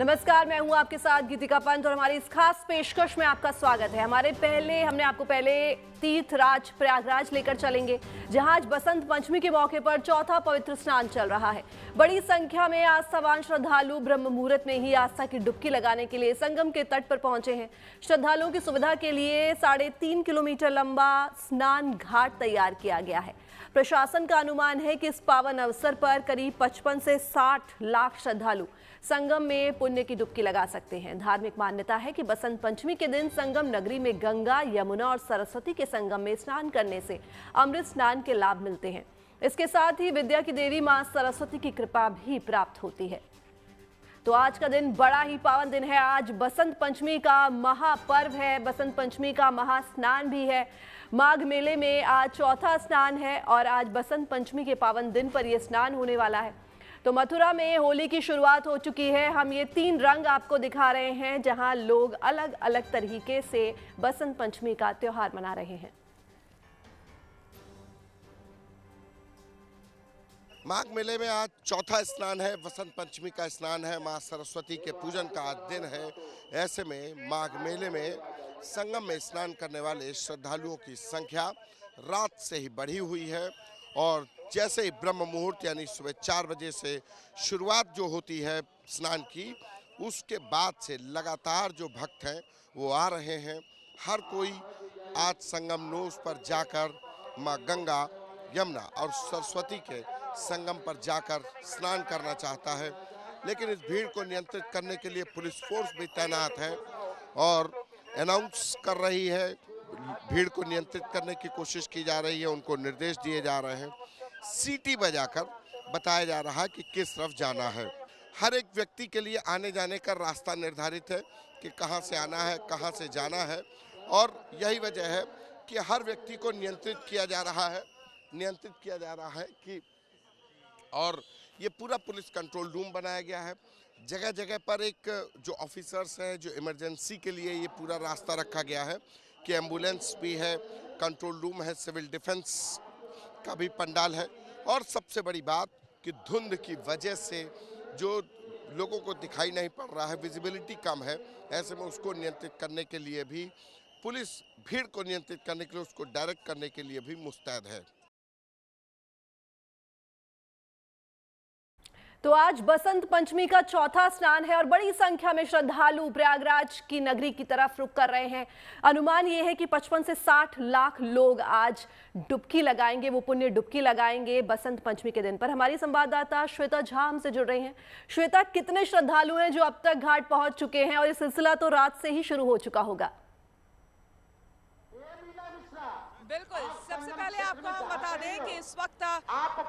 नमस्कार, मैं हूं आपके साथ गीतिका पंत और हमारी इस खास पेशकश में आपका स्वागत है। हमने आपको पहले तीर्थराज प्रयागराज लेकर चलेंगे, जहां आज बसंत पंचमी के मौके पर चौथा पवित्र स्नान चल रहा है। बड़ी संख्या में आस्थावान श्रद्धालु ब्रह्म मुहूर्त में ही आस्था की डुबकी लगाने के लिए संगम के तट पर पहुंचे हैं। श्रद्धालुओं की सुविधा के लिए 3.5 किलोमीटर लंबा स्नान घाट तैयार किया गया है। प्रशासन का अनुमान है कि इस पावन अवसर पर करीब 55 से 60 लाख श्रद्धालु संगम में पुण्य की डुबकी लगा सकते हैं। धार्मिक मान्यता है कि बसंत पंचमी के दिन संगम नगरी में गंगा, यमुना और सरस्वती के संगम में स्नान करने से अमृत स्नान के लाभ मिलते हैं। इसके साथ ही विद्या की देवी मां सरस्वती की कृपा भी प्राप्त होती है। तो आज का दिन बड़ा ही पावन दिन है। आज बसंत पंचमी का महापर्व है, बसंत पंचमी का महास्नान भी है। माघ मेले में आज चौथा स्नान है और आज बसंत पंचमी के पावन दिन पर यह स्नान होने वाला है। तो मथुरा में होली की शुरुआत हो चुकी है। हम ये 3 रंग आपको दिखा रहे हैं, जहां लोग अलग अलग तरीके से बसंत पंचमी का त्योहार मना रहे हैं। माघ मेले में आज चौथा स्नान है, बसंत पंचमी का स्नान है, मां सरस्वती के पूजन का आज दिन है। ऐसे में माघ मेले में संगम में स्नान करने वाले श्रद्धालुओं की संख्या रात से ही बढ़ी हुई है और जैसे ही ब्रह्म मुहूर्त यानी सुबह 4 बजे से शुरुआत जो होती है स्नान की, उसके बाद से लगातार जो भक्त हैं वो आ रहे हैं। हर कोई आज संगम नोस पर जाकर मां गंगा, यमुना और सरस्वती के संगम पर जाकर स्नान करना चाहता है, लेकिन इस भीड़ को नियंत्रित करने के लिए पुलिस फोर्स भी तैनात है और अनाउंस कर रही है। भीड़ को नियंत्रित करने की कोशिश की जा रही है, उनको निर्देश दिए जा रहे हैं। सीटी बजाकर बताया जा रहा है कि किस तरफ जाना है। हर एक व्यक्ति के लिए आने जाने का रास्ता निर्धारित है कि कहां से आना है, कहां से जाना है और यही वजह है कि हर व्यक्ति को नियंत्रित किया जा रहा है कि और ये पूरा पुलिस कंट्रोल रूम बनाया गया है। जगह जगह पर एक जो ऑफिसर्स हैं, जो इमरजेंसी के लिए ये पूरा रास्ता रखा गया है कि एम्बुलेंस भी है, कंट्रोल रूम है, सिविल डिफेंस का भी पंडाल है। और सबसे बड़ी बात कि धुंध की वजह से जो लोगों को दिखाई नहीं पड़ रहा है, विजिबिलिटी कम है, ऐसे में उसको नियंत्रित करने के लिए भी पुलिस भीड़ को नियंत्रित करने के लिए, उसको डायरेक्ट करने के लिए भी मुस्तैद है। तो आज बसंत पंचमी का चौथा स्नान है और बड़ी संख्या में श्रद्धालु प्रयागराज की नगरी की तरफ रुख कर रहे हैं। अनुमान ये है कि 55 से 60 लाख लोग आज डुबकी लगाएंगे, वो पुण्य डुबकी लगाएंगे बसंत पंचमी के दिन पर। हमारी संवाददाता श्वेता झा हमसे जुड़ रही हैं। श्वेता, कितने श्रद्धालु हैं जो अब तक घाट पहुंच चुके हैं और ये सिलसिला तो रात से ही शुरू हो चुका होगा? बिल्कुल, सबसे पहले आपको हम बता दें कि इस वक्त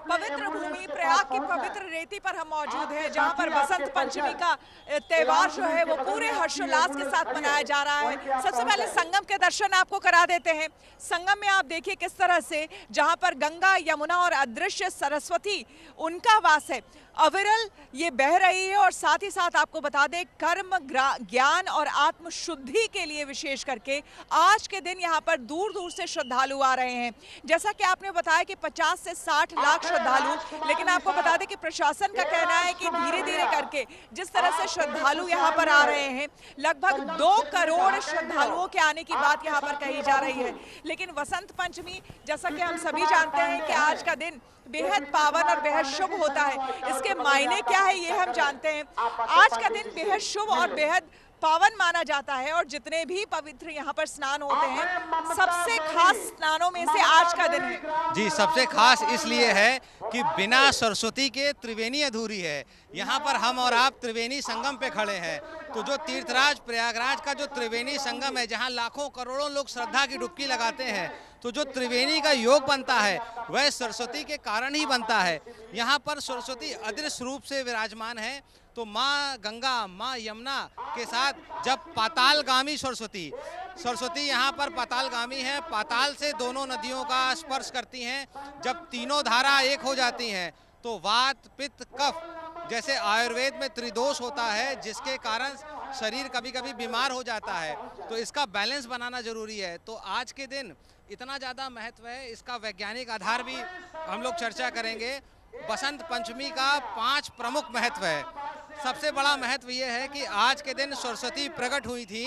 पवित्र भूमि प्रयाग की पवित्र रेती पर हम मौजूद हैं, जहां पर बसंत पंचमी का त्यौहार जो है वो पूरे हर्षोल्लास के साथ मनाया जा रहा है। सबसे पहले संगम के दर्शन आपको करा देते हैं। संगम में आप देखिए किस तरह से जहां पर गंगा, यमुना और अदृश्य सरस्वती उनका वास है, अविरल ये बह रही है। और साथ ही साथ आपको बता दें, कर्म, ज्ञान और आत्म शुद्धि के लिए विशेष करके आज के दिन यहाँ पर दूर दूर से श्रद्धालु आ रहे हैं। जैसा कि आपने बताया कि 50 से 60 लाख श्रद्धालु, लेकिन आपको बता दें कि प्रशासन का कहना है कि धीरे धीरे करके जिस तरह से श्रद्धालु यहाँ पर आ रहे हैं, लगभग 2 करोड़ श्रद्धालुओं के आने की बात यहाँ पर कही जा रही है। लेकिन बसंत पंचमी, जैसा कि हम सभी जानते हैं कि आज का दिन बेहद पावन और बेहद शुभ होता है। इसके मायने क्या है ये हम जानते हैं। आज का दिन बेहद शुभ और बेहद पावन माना जाता है और जितने भी पवित्र यहाँ पर स्नान होते हैं, सबसे खास स्नानों में से आज का दिन है। जी, सबसे खास इसलिए है कि बिना सरस्वती के त्रिवेणी अधूरी है। यहाँ पर हम और आप त्रिवेणी संगम पे खड़े हैं। तो जो तीर्थराज प्रयागराज का जो त्रिवेणी संगम है, जहाँ लाखों करोड़ों लोग श्रद्धा की डुबकी लगाते हैं, तो जो त्रिवेणी का योग बनता है वह सरस्वती के कारण ही बनता है। यहाँ पर सरस्वती अदृश्य रूप से विराजमान है। तो माँ गंगा, माँ यमुना के साथ जब पातालगामी सरस्वती यहाँ पर पातालगामी है, पाताल से दोनों नदियों का स्पर्श करती हैं। जब तीनों धारा एक हो जाती हैं तो वात, पित्त, कफ जैसे आयुर्वेद में त्रिदोष होता है, जिसके कारण शरीर कभी कभी बीमार हो जाता है। तो इसका बैलेंस बनाना जरूरी है। तो आज के दिन इतना ज़्यादा महत्व है, इसका वैज्ञानिक आधार भी हम लोग चर्चा करेंगे। बसंत पंचमी का 5 प्रमुख महत्व है। सबसे बड़ा महत्व ये है कि आज के दिन सरस्वती प्रकट हुई थी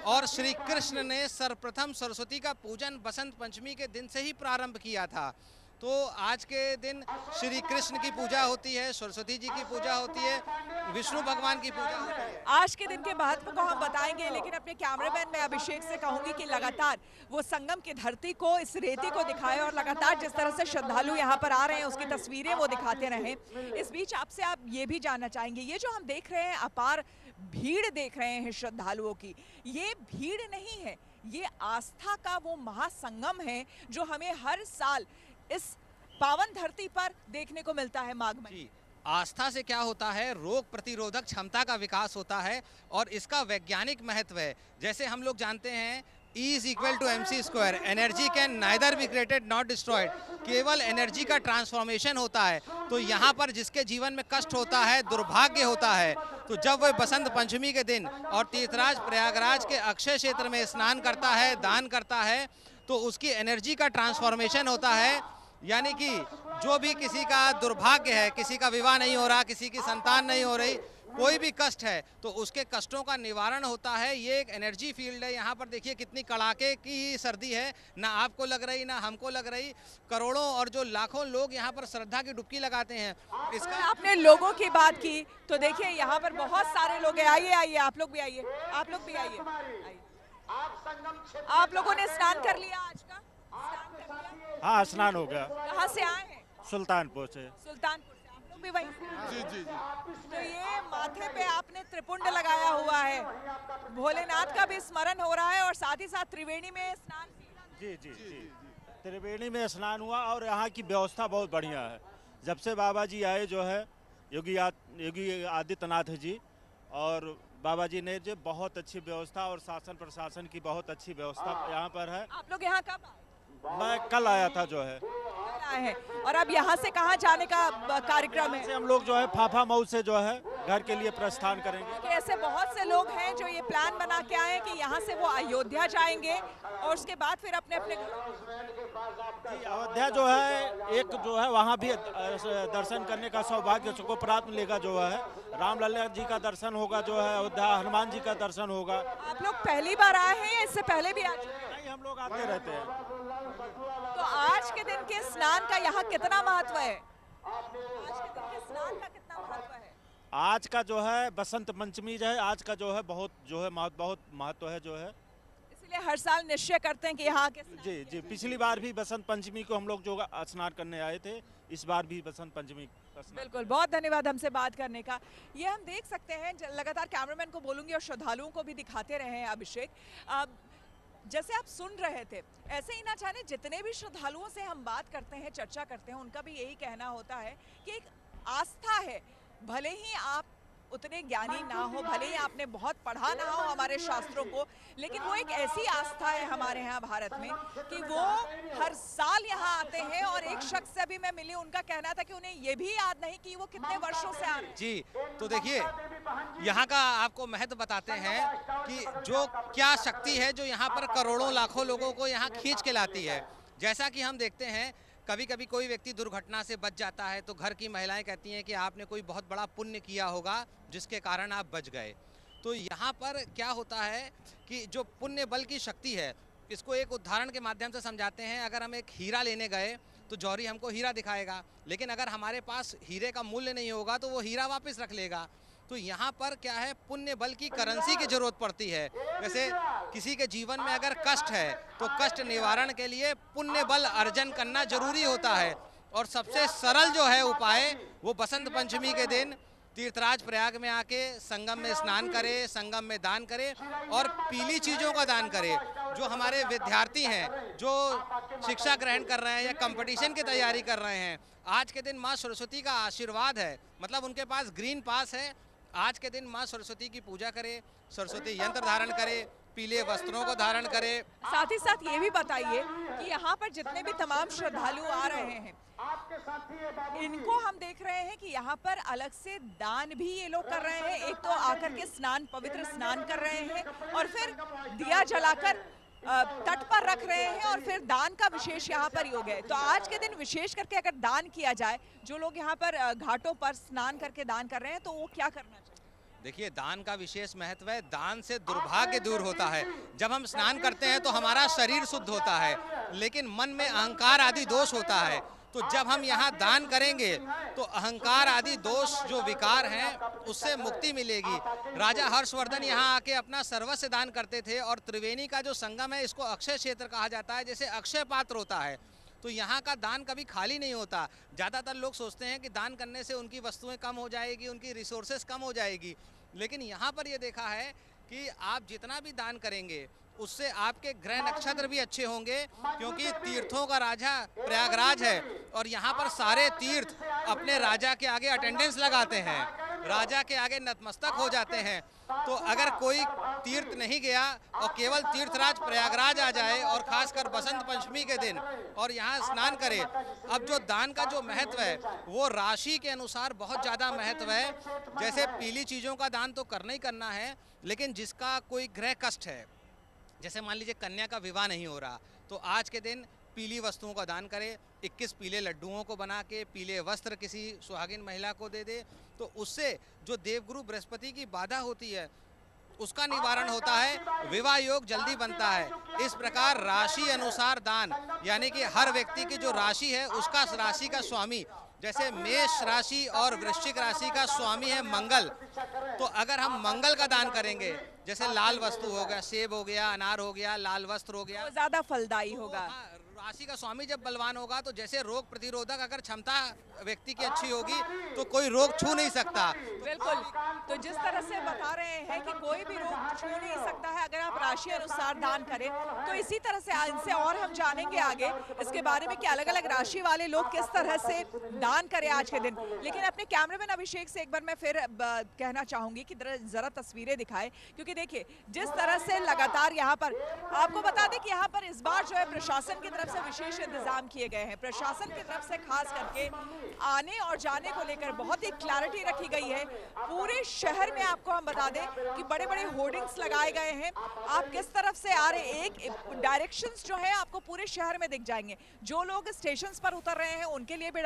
और श्री कृष्ण ने सर्वप्रथम सरस्वती का पूजन बसंत पंचमी के दिन से ही प्रारंभ किया था। तो आज के दिन श्री कृष्ण की पूजा होती है, सरस्वती जी की पूजा होती है, विष्णु भगवान की पूजा होती है। आज के दिन के महत्व को हम बताएंगे, लेकिन अपने कैमरामैन में अभिषेक से कहूंगी कि लगातार वो संगम की धरती को, इस रेती को दिखाए और लगातार जिस तरह से श्रद्धालु यहाँ पर आ रहे हैं उसकी तस्वीरें वो दिखाते रहें। इस बीच आपसे आप ये भी जानना चाहेंगे, ये जो हम देख रहे हैं अपार भीड़ देख रहे हैं श्रद्धालुओं की, ये भीड़ नहीं है, ये आस्था का वो महासंगम है जो हमें हर साल इस पावन धरती पर देखने को मिलता है माघ में। आस्था से क्या होता है, रोग प्रतिरोधक क्षमता का विकास होता है और इसका वैज्ञानिक महत्व है। जैसे हम लोग जानते हैं E is equal to mc square, energy can neither be created not destroyed, केवल एनर्जी का ट्रांसफॉर्मेशन होता है। तो यहाँ पर जिसके जीवन में कष्ट होता है, दुर्भाग्य होता है, तो जब वह बसंत पंचमी के दिन और तीर्थराज प्रयागराज के अक्षय क्षेत्र में स्नान करता है, दान करता है, तो उसकी एनर्जी का ट्रांसफॉर्मेशन होता है। यानी कि जो भी किसी का दुर्भाग्य है, किसी का विवाह नहीं हो रहा, किसी की संतान नहीं हो रही, कोई भी कष्ट है, तो उसके कष्टों का निवारण होता है। ये एक एनर्जी फील्ड है। यहाँ पर देखिए कितनी कड़ाके की सर्दी है, ना आपको लग रही ना हमको लग रही। करोड़ों और जो लाखों लोग यहाँ पर श्रद्धा की डुबकी लगाते हैं। इसका आपने लोगों की बात की तो देखिए यहाँ पर बहुत सारे लोग हैं। आइए आइए, आप लोग भी आइए, आप लोग भी आइए। आप लोगों ने स्नान कर लिया आज का? स्नान कर लिया? हाँ, स्नान हो गया। कहाँ से आए हैं? सुल्तानपुर से। सुल्तानपुर से। आप लोग भी वहीं से? जी जी जी। तो ये माथे पे आपने त्रिपुंड लगाया हुआ है, भोलेनाथ का भी स्मरण हो रहा है और साथ ही साथ त्रिवेणी में स्नान। जी जी जी, त्रिवेणी में स्नान हुआ और यहाँ की व्यवस्था बहुत बढ़िया है। जब से बाबा जी आए जो है योगी आदित्यनाथ जी, और बाबा जी ने जो बहुत अच्छी व्यवस्था और शासन प्रशासन की बहुत अच्छी व्यवस्था यहाँ पर है। आप लोग यहाँ कब आए? मैं कल आया था जो है। आए हैं। और अब यहाँ से कहाँ जाने का कार्यक्रम है? हम लोग जो है फाफा मऊ से जो है घर के लिए प्रस्थान करेंगे। कि ऐसे बहुत से लोग हैं जो ये प्लान बना के आए हैं कि यहाँ से वो अयोध्या जाएंगे और उसके बाद फिर अपने अपने अयोध्या जो है, एक जो है वहाँ भी दर्शन करने का सौभाग्य को प्राप्त मिलेगा। जो है रामलला जी का दर्शन होगा, जो है अयोध्या हनुमान जी का दर्शन होगा। आप लोग पहली बार आए हैं या इससे पहले भी आ चुके हैं? नहीं, हम लोग आते रहते हैं। तो आज के दिन के स्नान का यहाँ कितना महत्व है? आज के दिन के स्नान का कितना महत्व है? आज का जो है बसंत पंचमी जो है, आज का जो है बहुत महत्व है जो है। इसलिए हर साल निश्चय करते हैं कि यहाँ के जी जी, पिछली बार भी बसंत पंचमी को हम लोग जो स्नान करने आए थे, इस बार भी बसंत पंचमी का स्नान। बिल्कुल, बहुत धन्यवाद हमसे बात करने का। ये हम देख सकते हैं, लगातार कैमरामैन को बोलूंगी और श्रद्धालुओं को भी दिखाते रहे हैं अभिषेक। जैसे आप सुन रहे थे, ऐसे ही ना जाने जितने भी श्रद्धालुओं से हम बात करते हैं, चर्चा करते हैं, उनका भी यही कहना होता है कि एक आस्था है। भले ही आप उतने ज्ञानी ना हो, भले ही आपने बहुत पढ़ा ना हो हमारे शास्त्रों को, लेकिन वो एक ऐसी आस्था है हमारे यहाँ भारत में कि वो हर साल यहाँ आते हैं। और एक शख्स से भी मैं मिली, उनका कहना था कि उन्हें ये भी याद नहीं कि वो कितने वर्षों से आ रहे हैं। जी, तो देखिए यहाँ का आपको महत्व बताते हैं कि जो क्या शक्ति है जो यहाँ पर करोड़ों लाखों लोगों को यहाँ खींच के लाती है। जैसा कि हम देखते हैं, कभी कभी कोई व्यक्ति दुर्घटना से बच जाता है तो घर की महिलाएं कहती हैं कि आपने कोई बहुत बड़ा पुण्य किया होगा जिसके कारण आप बच गए। तो यहाँ पर क्या होता है कि जो पुण्य बल की शक्ति है, इसको एक उदाहरण के माध्यम से समझाते हैं। अगर हम एक हीरा लेने गए तो जौहरी हमको हीरा दिखाएगा, लेकिन अगर हमारे पास हीरे का मूल्य नहीं होगा तो वो हीरा वापस रख लेगा। तो यहाँ पर क्या है, पुण्य बल की करेंसी की जरूरत पड़ती है। जैसे किसी के जीवन में अगर कष्ट है तो कष्ट निवारण के लिए पुण्य बल अर्जन करना जरूरी होता है। और सबसे सरल जो है उपाय, वो बसंत पंचमी के दिन तीर्थराज प्रयाग में आके संगम में स्नान करे, संगम में दान करे और पीली चीज़ों का दान करे। जो हमारे विद्यार्थी हैं, जो शिक्षा ग्रहण कर रहे हैं या कंपटीशन की तैयारी कर रहे हैं, आज के दिन माँ सरस्वती का आशीर्वाद है, मतलब उनके पास ग्रीन पास है। आज के दिन माँ सरस्वती की पूजा करे, सरस्वती यंत्र धारण करे, पीले वस्त्रों को धारण करे। साथ ही साथ ये भी बताइए कि यहाँ पर जितने भी तमाम श्रद्धालु आ रहे हैं, इनको हम देख रहे हैं कि यहाँ पर अलग से दान भी ये लोग कर रहे हैं। एक तो आकर के स्नान, पवित्र स्नान कर रहे हैं और फिर दिया जलाकर तट पर रख रहे हैं और फिर दान का विशेष यहाँ पर योग है। तो आज के दिन विशेष करके अगर दान किया जाए, जो लोग यहाँ पर घाटों पर स्नान करके दान कर रहे हैं, तो वो क्या करना चाहिए? देखिए, दान का विशेष महत्व है। दान से दुर्भाग्य दूर होता है। जब हम स्नान करते हैं तो हमारा शरीर शुद्ध होता है, लेकिन मन में अहंकार आदि दोष होता है। तो जब हम यहाँ दान करेंगे तो अहंकार आदि दोष जो विकार हैं उससे मुक्ति मिलेगी। राजा हर्षवर्धन यहाँ आके अपना सर्वस्व दान करते थे, और त्रिवेणी का जो संगम है इसको अक्षय क्षेत्र कहा जाता है, जैसे अक्षय पात्र होता है। तो यहाँ का दान कभी खाली नहीं होता। ज़्यादातर लोग सोचते हैं कि दान करने से उनकी वस्तुएं कम हो जाएगी, उनकी रिसोर्सेज कम हो जाएगी, लेकिन यहाँ पर ये देखा है कि आप जितना भी दान करेंगे उससे आपके ग्रह नक्षत्र भी अच्छे होंगे, क्योंकि तीर्थों का राजा प्रयागराज है और यहाँ पर सारे तीर्थ अपने राजा के आगे अटेंडेंस लगाते हैं, राजा के आगे नतमस्तक हो जाते हैं। तो अगर कोई तीर्थ नहीं गया और केवल तीर्थराज प्रयागराज आ जाए, और खासकर बसंत पंचमी के दिन और यहाँ स्नान करे, अब जो दान का जो महत्व है वो राशि के अनुसार बहुत ज़्यादा महत्व है। जैसे पीली चीज़ों का दान तो करना ही करना है, लेकिन जिसका कोई ग्रह कष्ट है, जैसे मान लीजिए कन्या का विवाह नहीं हो रहा, तो आज के दिन पीली वस्तुओं का दान करे। 21 पीले लड्डुओं को बना के पीले वस्त्र किसी सुहागिन महिला को दे दे, तो उससे जो देवगुरु बृहस्पति की बाधा होती है उसका निवारण होता है, विवाह योग जल्दी बनता है। इस प्रकार राशि अनुसार दान, यानी कि हर व्यक्ति की जो राशि है उसका राशि का स्वामी, जैसे मेष राशि और वृश्चिक राशि का स्वामी है मंगल, तो अगर हम मंगल का दान करेंगे, जैसे लाल वस्तु हो गया, सेब हो गया, अनार हो गया, लाल वस्त्र हो गया, तो ज्यादा फलदायी होगा। राशि का स्वामी जब बलवान होगा तो जैसे रोग प्रतिरोधक अगर क्षमता व्यक्ति की अच्छी होगी तो कोई रोग छू नहीं सकता। बिल्कुल, तो जिस तरह से बता रहे हैं कि कोई भी रोग छू नहीं सकता है अगर आप राशि अनुसार दान करें, तो इसी तरह से इनसे और हम जानेंगे आगे इसके बारे में कि अलग अलग राशि वाले लोग किस तरह से दान करें आज के दिन। लेकिन अपने कैमरामैन अभिषेक से एक बार मैं फिर कहना चाहूंगी कि जरा तस्वीरें दिखाएं, क्योंकि देखिए जिस तरह से लगातार यहाँ पर, आपको बता दें कि यहाँ पर इस बार जो है प्रशासन की तरफ से विशेष इंतजाम किए गए हैं। प्रशासन की तरफ से खास करके आने और जाने को लेकर बहुत ही क्लैरिटी रखी गई है। पूरे शहर में आपको हम बता दें कि बड़े बड़े होर्डिंग्स लगाए गए हैं। आप किस तरफ से आ रहे हैं, एक डायरेक्शंस जो है आपको पूरे शहर में दिख जाएंगे। जो लोग स्टेशंस पर उतर रहे हैं उनके लिए भी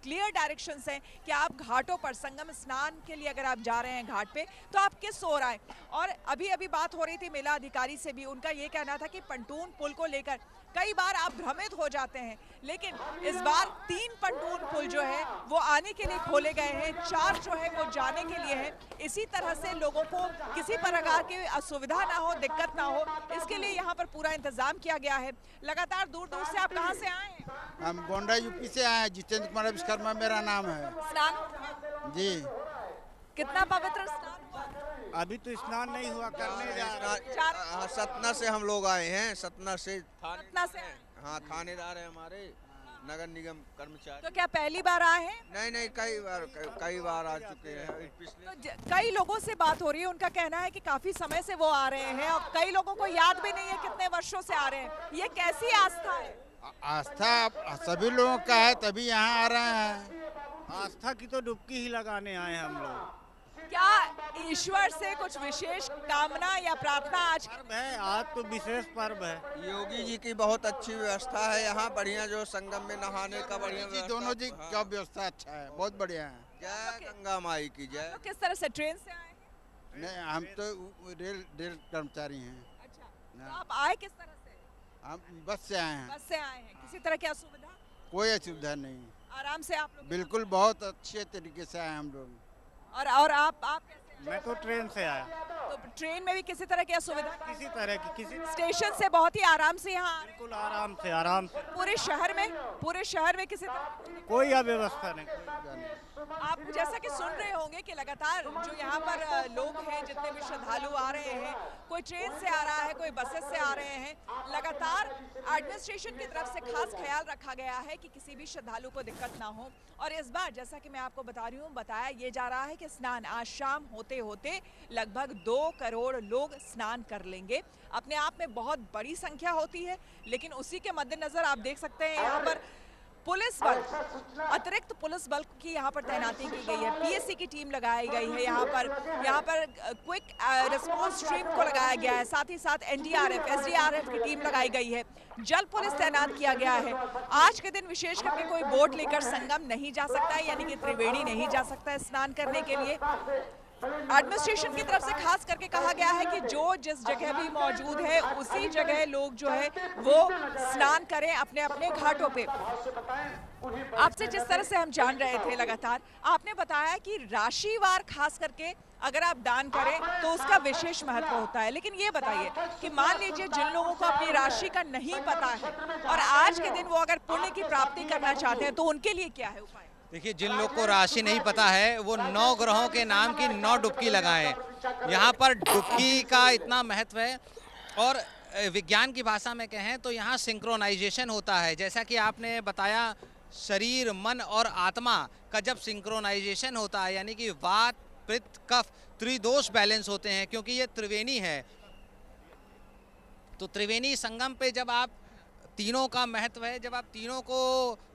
क्लियर डायरेक्शंस हैं कि आप घाटों पर संगम स्नान के लिए अगर आप जा रहे हैं घाट पे तो आप किस ओर आए। और अभी बात हो रही थी मेला अधिकारी से भी, उनका ये कहना था कि पंटून पुल को लेकर कई बार आप भ्रमित हो जाते हैं, लेकिन इस बार 3 पंटून पुल जो है वो आने के लिए खोले गए हैं, 4 जो है वो जाने के लिए है। इसी तरह से लोगों को किसी प्रकार की असुविधा ना हो, दिक्कत ना हो, इसके लिए यहाँ पर पूरा इंतजाम किया गया है। लगातार दूर दूर से आप कहाँ से आए हैं? हम गोंडा यूपी से आए हैं। जितेंद्र कुमार विश्वकर्मा मेरा नाम है। स्नान जी, कितना पवित्र स्नान हुआ? अभी तो स्नान नहीं हुआ, करने जा रहे हैं। चार सतना से हम लोग आए हैं, सतना से सतना से आए। हाँ, थानेदार है हमारे नगर निगम कर्मचारी। तो क्या पहली बार आए हैं? नहीं, कई बार आ चुके हैं। पिछले तो कई लोगों से बात हो रही है, उनका कहना है कि काफी समय से वो आ रहे हैं और कई लोगों को याद भी नहीं है कितने वर्षों से आ रहे हैं। ये कैसी आस्था है? आस्था सभी लोगों का है, तभी यहाँ आ रहे हैं। आस्था की तो डुबकी ही लगाने आए हम लोग। क्या ईश्वर से कुछ विशेष कामना या प्रार्थना आज पर्व है, आज तो विशेष पर्व है। योगी जी की बहुत अच्छी व्यवस्था है यहाँ, बढ़िया जो संगम में नहाने का बढ़िया जी दोनों जी का व्यवस्था अच्छा है, बहुत बढ़िया है। जय गंगा माई की जय। तो किस तरह से ट्रेन से आए हैं? नहीं, हम तो रेल कर्मचारी हैं। अच्छा, तो आप आए किस तरह से? हम बस से आए हैं। बस से आए हैं। किसी तरह की असुविधा? कोई असुविधा नहीं, आराम से आप लोग? बिल्कुल बहुत अच्छे तरीके से आए हम लोग। और आप कैसे? मैं तो ट्रेन से आया। तो ट्रेन में भी किसी तरह की असुविधा? किसी तरह की किसी स्टेशन से बहुत ही आराम से यहाँ आ रहे हैं। बिल्कुल आराम से पूरे शहर में किसी तरह कोई अव्यवस्था नहीं। आप जैसा कि सुन रहे होंगे कि लगातार जो यहाँ पर लोग हैं, जितने भी श्रद्धालु आ रहे हैं, कोई ट्रेन से आ रहा है, कोई बसेस से आ रहे हैं, लगातार एडमिनिस्ट्रेशन की तरफ से खास ख्याल रखा गया है कि किसी भी श्रद्धालु को दिक्कत ना हो। और इस बार जैसा कि मैं आपको बता रही हूँ, बताया ये जा रहा है कि स्नान आज शाम होते होते लगभग 2 करोड़ लोग स्नान कर लेंगे। अपने आप में बहुत बड़ी संख्या होती है, लेकिन उसी के मद्देनजर आप देख सकते हैं यहाँ पर पुलिस बल, अतिरिक्त पुलिस बल की यहाँ पर तैनाती की गई है। पीएससी की टीम लगाई गई है यहाँ पर क्विक रिस्पांस टीम को लगाया गया है, साथ ही साथ एनडीआरएफ, एसडीआरएफ की टीम लगाई गई है, जल पुलिस तैनात किया गया है। आज के दिन विशेष करके कोई बोट लेकर संगम नहीं जा सकता है, यानी कि त्रिवेणी नहीं जा सकता है स्नान करने के लिए। एडमिनिस्ट्रेशन की तरफ से खास करके कहा गया है कि जो जिस जगह भी मौजूद है उसी जगह लोग जो है वो स्नान करें अपने अपने घाटों पे। आपसे जिस तरह से हम जान रहे थे लगातार, आपने बताया कि राशिवार खास करके अगर आप दान करें तो उसका विशेष महत्व होता है, लेकिन ये बताइए कि मान लीजिए जिन लोगों को अपनी राशि का नहीं पता है और आज के दिन वो अगर पुण्य की प्राप्ति करना चाहते हैं तो उनके लिए क्या है उपाय? देखिए, जिन लोग को राशि नहीं पता है वो 9 ग्रहों के नाम की 9 डुबकी लगाएं। यहाँ पर डुबकी का इतना महत्व है और विज्ञान की भाषा में कहें तो यहाँ सिंक्रोनाइजेशन होता है। जैसा कि आपने बताया, शरीर, मन और आत्मा का जब सिंक्रोनाइजेशन होता है, यानी कि वात, पित्त, कफ, त्रिदोष बैलेंस होते हैं, क्योंकि ये त्रिवेणी है। तो त्रिवेणी संगम पे जब आप तीनों का महत्व है, जब आप तीनों को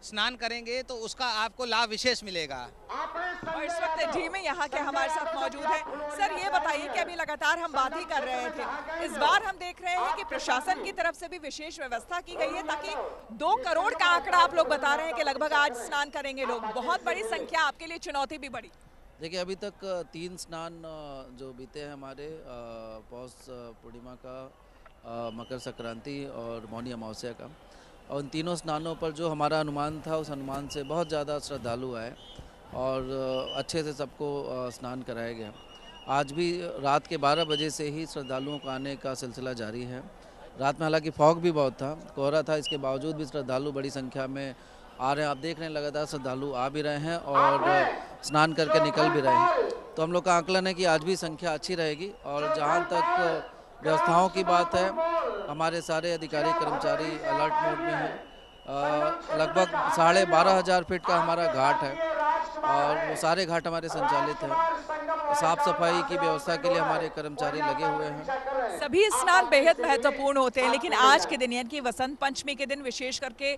स्नान करेंगे तो उसका आपको लाभ विशेष मिलेगा। और इस वक्त जी में यहाँ के हमारे साथ मौजूद है। सर, ये बताइए कि अभी लगातार हम बात ही कर रहे थे, इस बार हम देख रहे हैं कि प्रशासन की तरफ से भी विशेष व्यवस्था की गई है ताकि 2 करोड़ का आंकड़ा आप लोग बता रहे हैं कि लगभग आज स्नान करेंगे लोग। बहुत बड़ी संख्या, आपके लिए चुनौती भी बड़ी। देखिए, अभी तक 3 स्नान जो बीते हैं हमारे, पौष पूर्णिमा का, मकर संक्रांति और मौनी अमावस्या का, और उन तीनों स्नानों पर जो हमारा अनुमान था उस अनुमान से बहुत ज़्यादा श्रद्धालु आए और अच्छे से सबको स्नान कराया गया। आज भी रात के 12 बजे से ही श्रद्धालुओं का आने का सिलसिला जारी है। रात में हालांकि फॉग भी बहुत था, कोहरा था, इसके बावजूद भी श्रद्धालु बड़ी संख्या में आ रहे हैं। आप देख रहे हैं लगातार श्रद्धालु आ भी रहे हैं और स्नान करके निकल भी रहे हैं। तो हम लोग का आकलन है कि आज भी संख्या अच्छी रहेगी। और जहाँ तक व्यवस्थाओं की बात है, हमारे सारे अधिकारी कर्मचारी अलर्ट मोड में हैं। लगभग 12,500 फीट का हमारा घाट है और वो सारे घाट हमारे संचालित हैं। साफ सफाई की व्यवस्था के लिए हमारे कर्मचारी लगे हुए हैं। सभी स्नान बेहद महत्वपूर्ण होते हैं, लेकिन आज के दिन यानी कि वसंत पंचमी के दिन विशेष करके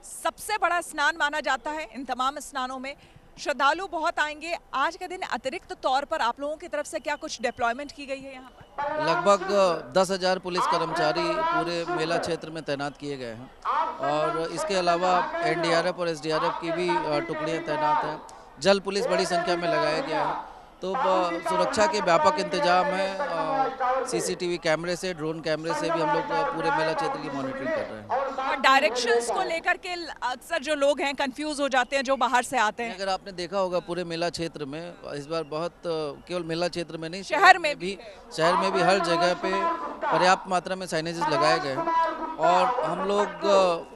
सबसे बड़ा स्नान माना जाता है। इन तमाम स्नानों में श्रद्धालु बहुत आएंगे। आज के दिन अतिरिक्त तौर पर आप लोगों की तरफ से क्या कुछ डिप्लॉयमेंट की गई है यहाँ पर? लगभग 10,000 पुलिस कर्मचारी पूरे मेला क्षेत्र में तैनात किए गए हैं और इसके अलावा एनडीआरएफ और एसडीआरएफ की भी टुकड़ियाँ तैनात हैं। जल पुलिस बड़ी संख्या में लगाया गया है। तो सुरक्षा के व्यापक इंतजाम है। सीसीटीवी कैमरे से, ड्रोन कैमरे से भी हम लोग पूरे मेला क्षेत्र की मॉनिटरिंग कर रहे हैं। और डायरेक्शंस को लेकर के अक्सर जो लोग हैं कंफ्यूज हो जाते हैं जो बाहर से आते हैं। अगर आपने देखा होगा पूरे मेला क्षेत्र में इस बार बहुत, केवल मेला क्षेत्र में नहीं, शहर में भी हर जगह पे पर्याप्त मात्रा में साइनेजेस लगाए गए हैं। और हम लोग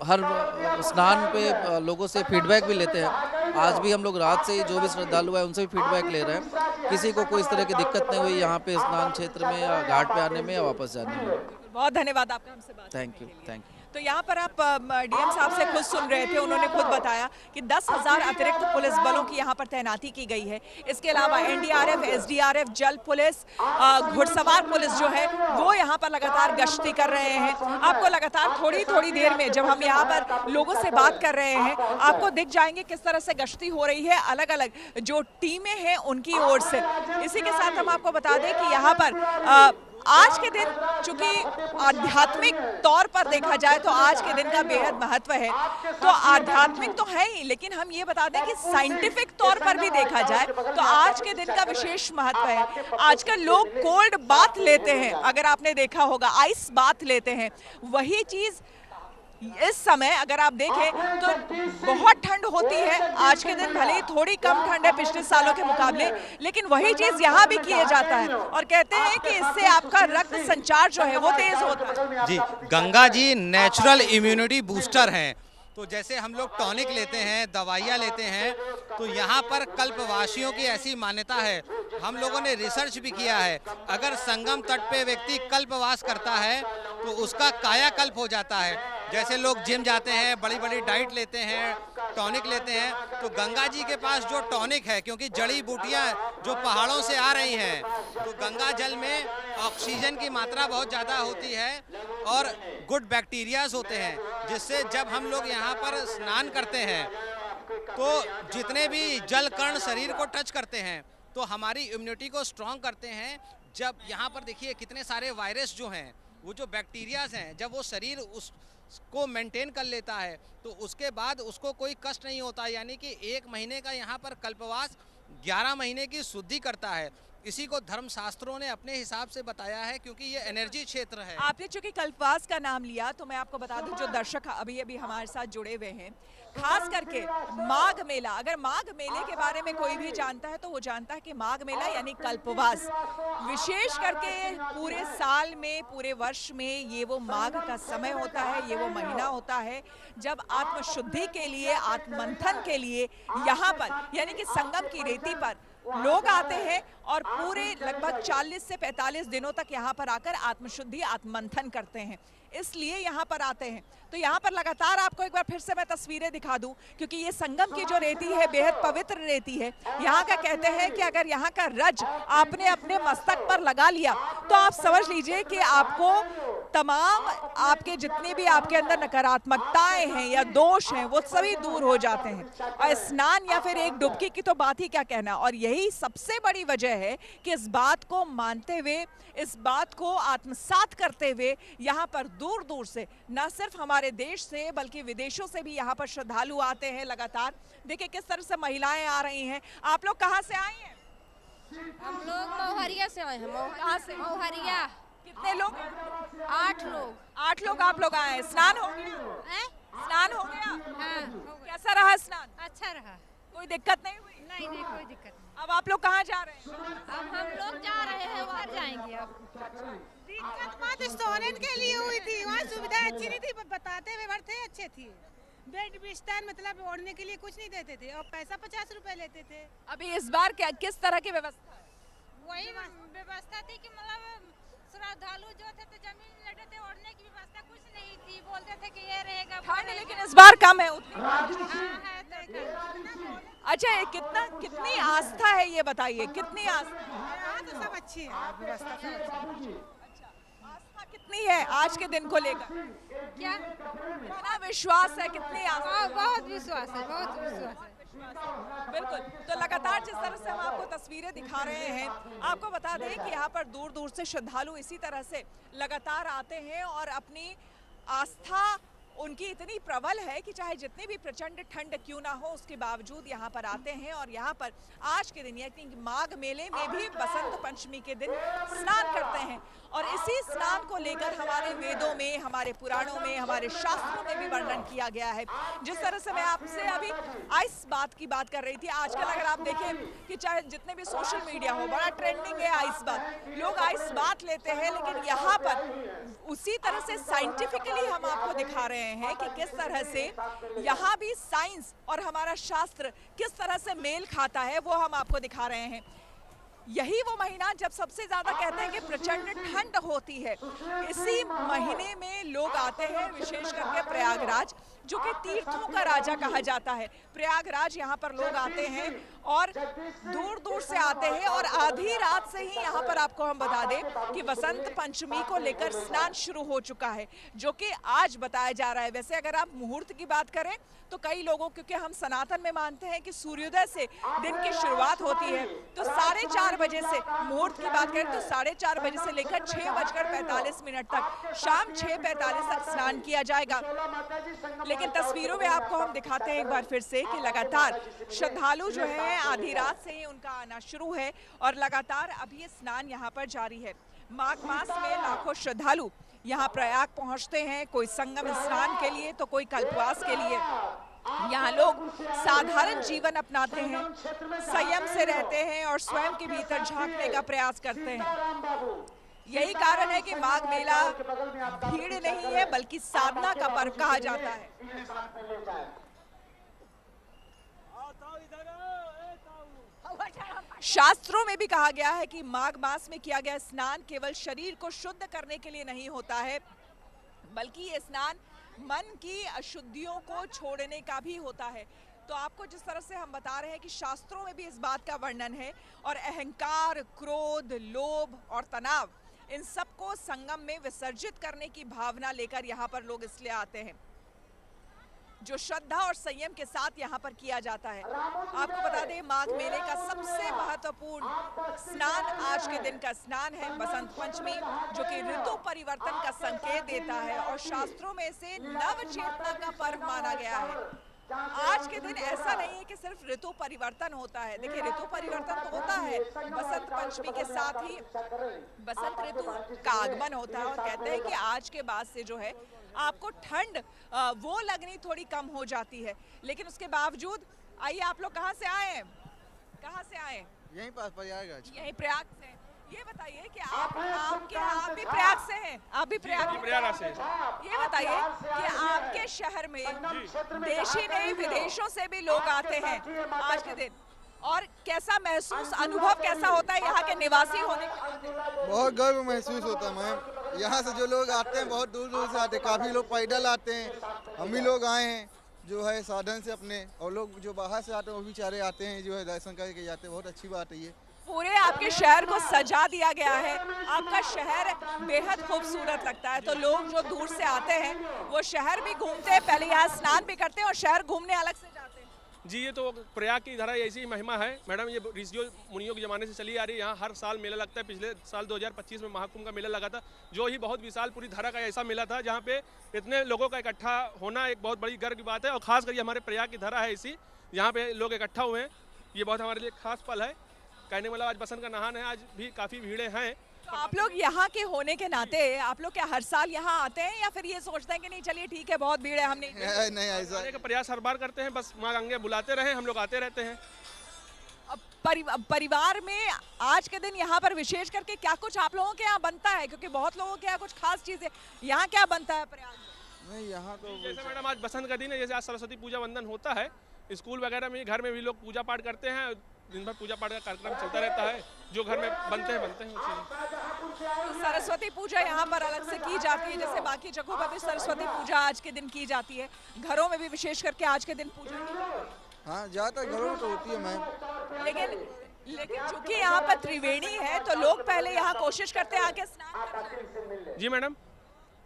हर स्नान पे लोगों से फीडबैक भी लेते हैं। आज भी हम लोग रात से ही जो भी श्रद्धालु है उनसे भी फीडबैक ले रहे हैं। किसी को कोई इस तरह की दिक्कत नहीं हुई यहाँ पे स्नान क्षेत्र में या घाट पे आने में या वापस जाने में। बहुत धन्यवाद आपका हमसे बात थैंक यू। तो यहाँ पर आप डीएम साहब से खुद सुन रहे थे, उन्होंने खुद बताया कि 10,000 अतिरिक्त पुलिस बलों की यहाँ पर तैनाती की गई है। इसके अलावा एनडीआरएफ, एसडीआरएफ, जल पुलिस, घुड़सवार पुलिस जो है वो यहाँ पर लगातार गश्ती कर रहे हैं। आपको लगातार थोड़ी देर में जब हम यहाँ पर लोगों से बात कर रहे हैं आपको दिख जाएंगे किस तरह से गश्ती हो रही है अलग अलग जो टीमें हैं उनकी ओर से। इसी के साथ हम आपको बता दें कि यहाँ पर आज के दिन चूंकि आध्यात्मिक तौर पर देखा जाए तो आज के दिन का बेहद महत्व है। तो आध्यात्मिक तो है ही, लेकिन हम ये बता दें कि साइंटिफिक तौर पर भी देखा जाए तो आज के दिन का विशेष महत्व है। आजकल लोग कोल्ड बाथ लेते हैं, अगर आपने देखा होगा आइस बाथ लेते हैं। वही चीज इस समय अगर आप देखें तो बहुत ठंड होती है। आज के दिन भले ही थोड़ी कम ठंड है पिछले सालों के मुकाबले, लेकिन वही चीज यहाँ भी किया जाता है और कहते हैं कि इससे आपका रक्त संचार जो है वो तेज होता है। जी, Ganga ji natural immunity booster हैं। तो जैसे हम लोग टॉनिक लेते हैं, दवाइयाँ लेते हैं, तो यहाँ पर कल्पवासियों की ऐसी मान्यता है, हम लोगों ने रिसर्च भी किया है, अगर संगम तट पे व्यक्ति कल्पवास करता है तो उसका कायाकल्प हो जाता है। जैसे लोग जिम जाते हैं, बड़ी बड़ी डाइट लेते हैं, टॉनिक लेते हैं, तो गंगा जी के पास जो टॉनिक है, क्योंकि जड़ी बूटियाँ जो पहाड़ों से आ रही हैं, तो गंगा जल में ऑक्सीजन की मात्रा बहुत ज़्यादा होती है और गुड बैक्टीरियाज होते हैं, जिससे जब हम लोग यहाँ पर स्नान करते हैं तो जितने भी जल कण शरीर को टच करते हैं तो हमारी इम्यूनिटी को स्ट्रॉन्ग करते हैं। जब यहाँ पर देखिए कितने सारे वायरस जो हैं, वो जो बैक्टीरियाज हैं, जब वो शरीर उसको मेंटेन कर लेता है तो उसके बाद उसको कोई कष्ट नहीं होता। यानी कि 1 महीने का यहाँ पर कल्पवास 11 महीने की शुद्धि करता है। इसी को धर्म शास्त्रों ने अपने हिसाब से बताया है, क्योंकि ये एनर्जी क्षेत्र है। आपने चूंकि कल्पवास का नाम लिया तो मैं आपको बता दूं, जो दर्शक अभी अभी हमारे साथ जुड़े हुए हैं, खास करके माघ मेला, अगर माघ मेले के बारे में कोई भी जानता है तो वो जानता है कि माघ मेला यानी कल्पवास, विशेष करके पूरे साल में, पूरे वर्ष में ये वो माघ का समय होता है, ये वो महीना होता है जब आत्मशुद्धि के लिए, आत्ममंथन के लिए यहाँ पर यानी कि संगम की रेती पर लोग आते हैं और पूरे लगभग 40 से 45 दिनों तक यहाँ पर आकर आत्मशुद्धि, आत्ममंथन करते हैं, इसलिए यहाँ पर आते हैं। तो यहाँ पर लगातार आपको एक बार फिर से मैं तस्वीरें दिखा दूं, क्योंकि ये संगम की जो रेती है बेहद पवित्र रेती है। यहाँ का कहते हैं कि अगर यहाँ का रज आपने अपने मस्तक पर लगा लिया तो आप समझ लीजिए कि आपको तमाम आपके जितने भी आपके अंदर नकारात्मकताएं हैं या दोष हैं वो सभी दूर हो जाते हैं। और स्नान या फिर एक डुबकी की तो बात ही क्या कहना। और यही सबसे बड़ी वजह है कि इस बात को मानते हुए, इस बात को आत्मसात करते हुए यहाँ पर दूर दूर से, न सिर्फ हमारे देश से बल्कि विदेशों से भी यहाँ पर श्रद्धालु आते हैं लगातार। देखिए किस तरह से महिलाएं आ रही हैं। आप लोग कहाँ से आई हैं? हम लोग मौहरिया से आए हैं। कहाँ से? मौहरिया। कितने लोग? 8 लोग। 8 लोग आप लोग आए हैं। स्नान हो गया? स्नान हो गया? हाँ। कैसा रहा स्नान? अच्छा रहा। कोई दिक्कत नहीं हुई? नहीं नहीं, कोई दिक्कत नहीं। अब आप लोग कहाँ जा रहे हैं? अब हम लोग जा रहे हैं, उधर जाएंगे। अब दिक्कत बात स्टूडेंट के लिए हुई थी, वहाँ सुविधा अच्छी नहीं थी, बताते व्यवहार थे अच्छे थे। बेड बिस्तर मतलब ओढ़ने के लिए कुछ नहीं देते थे और पैसा 50 रुपए लेते थे। अभी इस बार क्या किस तरह की व्यवस्था है? वही व्यवस्था थी कि मतलब श्रद्धालु जो थे तो जमीन लेते थे, ओढ़ने की व्यवस्था कुछ नहीं थी, बोलते थे कि ये रहेगा। ठंड लेकिन इस बार कम है उतनी। अच्छा, कितनी आस्था है ये बताइए, कितनी आस्था? तो सब अच्छी है व्यवस्था। अच्छा, आस्था कितनी है आज के दिन को लेकर? क्या कितना विश्वास है, कितनी आस्था? बहुत विश्वास है, बहुत विश्वास है। बिल्कुल। तो लगातार जिस तरह से हम आपको तस्वीरें दिखा रहे हैं, आपको बता दें कि यहाँ पर दूर दूर से श्रद्धालु इसी तरह से लगातार आते हैं और अपनी आस्था उनकी इतनी प्रबल है कि चाहे जितनी भी प्रचंड ठंड क्यों ना हो उसके बावजूद यहाँ पर आते हैं। और यहाँ पर आज के दिन यानी माघ मेले में भी बसंत पंचमी के दिन स्नान करते हैं। और इसी स्नान को लेकर हमारे वेदों में, हमारे पुराणों में, हमारे शास्त्रों में भी वर्णन किया गया है। जिस तरह से मैं आपसे अभी आइस बात की बात कर रही थी, आजकल अगर आप देखें कि चाहे जितने भी सोशल मीडिया हो, बड़ा ट्रेंडिंग है आइस बात, लोग आइस बात लेते हैं, लेकिन यहाँ पर उसी तरह से साइंटिफिकली हम आपको दिखा रहे हैं कि किस तरह से यहाँ भी साइंस और हमारा शास्त्र किस तरह से मेल खाता है, वो हम आपको दिखा रहे हैं। यही वो महीना जब सबसे ज्यादा कहते हैं कि प्रचंड ठंड होती है, इसी महीने में लोग आते हैं, विशेष करके प्रयागराज जो कि तीर्थों का राजा कहा जाता है। प्रयागराज यहाँ पर लोग आते हैं और दूर दूर से आते हैं और आधी रात से ही यहाँ पर आपको हम बता दें कि बसंत पंचमी को लेकर स्नान शुरू हो चुका है, जो कि आज बताया जा रहा है। वैसे अगर आप मुहूर्त की बात करें तो कई लोगों, क्योंकि हम सनातन में मानते हैं कि सूर्योदय से दिन की शुरुआत होती है, तो 4:30 बजे से मुहूर्त की बात करें तो 4:30 बजे से लेकर 6:45 तक, शाम 6:45 तक स्नान किया जाएगा। लेकिन तस्वीरों में आपको हम दिखाते हैं एक बार फिर से कि लगातार श्रद्धालु जो है आधी रात से ही उनका आना शुरू है और लगातार अभी ये स्नान यहाँ पर जारी है। माघ मास में लाखों श्रद्धालु यहाँ प्रयाग पहुँचते हैं, कोई संगम स्नान के लिए तो कोई कल्पवास के लिए। यहाँ लोग साधारण जीवन अपनाते हैं, संयम से रहते हैं और स्वयं के भीतर झांकने का प्रयास करते हैं। यही कारण है कि माघ मेला भीड़ नहीं है बल्कि साधना का पर्व कहा जाता है। शास्त्रों में भी कहा गया है कि माघ मास में किया गया स्नान केवल शरीर को शुद्ध करने के लिए नहीं होता है, बल्कि ये स्नान मन की अशुद्धियों को छोड़ने का भी होता है। तो आपको जिस तरह से हम बता रहे हैं कि शास्त्रों में भी इस बात का वर्णन है और अहंकार, क्रोध, लोभ और तनाव, इन सबको संगम में विसर्जित करने की भावना लेकर यहाँ पर लोग इसलिए आते हैं, जो श्रद्धा और संयम के साथ यहाँ पर किया जाता है। आपको बता दें माघ मेले का सबसे महत्वपूर्ण स्नान आज के दिन का स्नान है बसंत पंचमी, जो कि ऋतु परिवर्तन का संकेत देता है और शास्त्रों में से नव चेतना का पर्व माना गया है। आज के दिन ऐसा नहीं है कि सिर्फ ऋतु परिवर्तन होता है। देखिए, ऋतु परिवर्तन तो होता है, बसंत पंचमी के साथ ही बसंत ऋतु का आगमन होता है और कहते हैं कि आज के बाद से जो है आपको ठंड वो लगनी थोड़ी कम हो जाती है। लेकिन उसके बावजूद आइए, आप लोग कहाँ से आए हैं? कहाँ से आए? यहीं पास प्रयागराज। यहीं प्रयाग से। ये बताइए कि आप भी प्रयाग से हैं? आप भी प्रयाग से? ये बताइए कि आपके शहर में देशी नहीं विदेशों से भी लोग आते हैं आज के दिन, और कैसा महसूस, अनुभव कैसा होता है यहाँ के निवासी होने के? बहुत गर्व महसूस होता है मैम। यहाँ से जो लोग आते हैं बहुत दूर दूर से आते हैं, काफ़ी लोग पैदल आते हैं, हम ही लोग आए हैं जो है साधन से अपने, और लोग जो बाहर से आते हैं वो भी चारे आते हैं जो है दर्शन करके जाते हैं। बहुत अच्छी बात है ये। पूरे आपके शहर को सजा दिया गया है, आपका शहर बेहद खूबसूरत लगता है। तो लोग जो दूर से आते हैं वो शहर भी घूमते हैं, पहले यहाँ स्नान भी करते हैं और शहर घूमने अलग से जाते हैं। जी, ये तो प्रयाग की धरा ऐसी महिमा है मैडम। ये ऋषियों मुनियों के ज़माने से चली आ रही है। यहाँ हर साल मेला लगता है। पिछले साल 2025 में महाकुंभ का मेला लगा था, जो ही बहुत विशाल पूरी धरा का ऐसा मेला था जहाँ पे इतने लोगों का इकट्ठा होना एक बहुत बड़ी गर्व की बात है। और खास कर हमारे प्रयाग की धरा है ऐसी, यहाँ पे लोग इकट्ठा हुए हैं। ये बहुत हमारे लिए खास पल है। कहने वाला आज बसंत का नहान है, आज भी काफ़ी भीड़ें हैं। तो आप लोग यहाँ के होने के नाते आप लोग क्या हर साल यहाँ आते हैं या फिर ये सोचते हैं कि नहीं चलिए ठीक है बहुत भीड़ है हम नहीं ऐसा आने का प्रयास हर बार करते हैं, बस माँ गंगे बुलाते रहे, हम लोग आते रहते हैं। परिवार में आज के दिन यहाँ पर विशेष करके क्या कुछ आप लोगों के यहाँ बनता है? क्योंकि बहुत लोगों के यहाँ कुछ खास चीजें, यहाँ क्या बनता है प्रयाग में? नहीं, यहाँ तो जैसे मैडम आज बसंत का दिन है, जैसे आज सरस्वती पूजा वंदन होता है, स्कूल वगैरह में घर में भी लोग पूजा पाठ करते हैं, दिन भर पूजा पाठ का कार्यक्रम चलता रहता है। जो घर में बनते हैं तो सरस्वती पूजा यहाँ पर अलग से की जाती है, जैसे बाकी जगहों पर भी सरस्वती पूजा आज के दिन की जाती है, घरों में भी विशेष करके आज के दिन पूजा की जाती है? हाँ, ज़्यादातर घरों में तो होती है मैम। लेकिन चूंकि यहाँ पर त्रिवेणी है तो लोग पहले यहाँ कोशिश करते हैं आके स्नान करना। जी मैडम,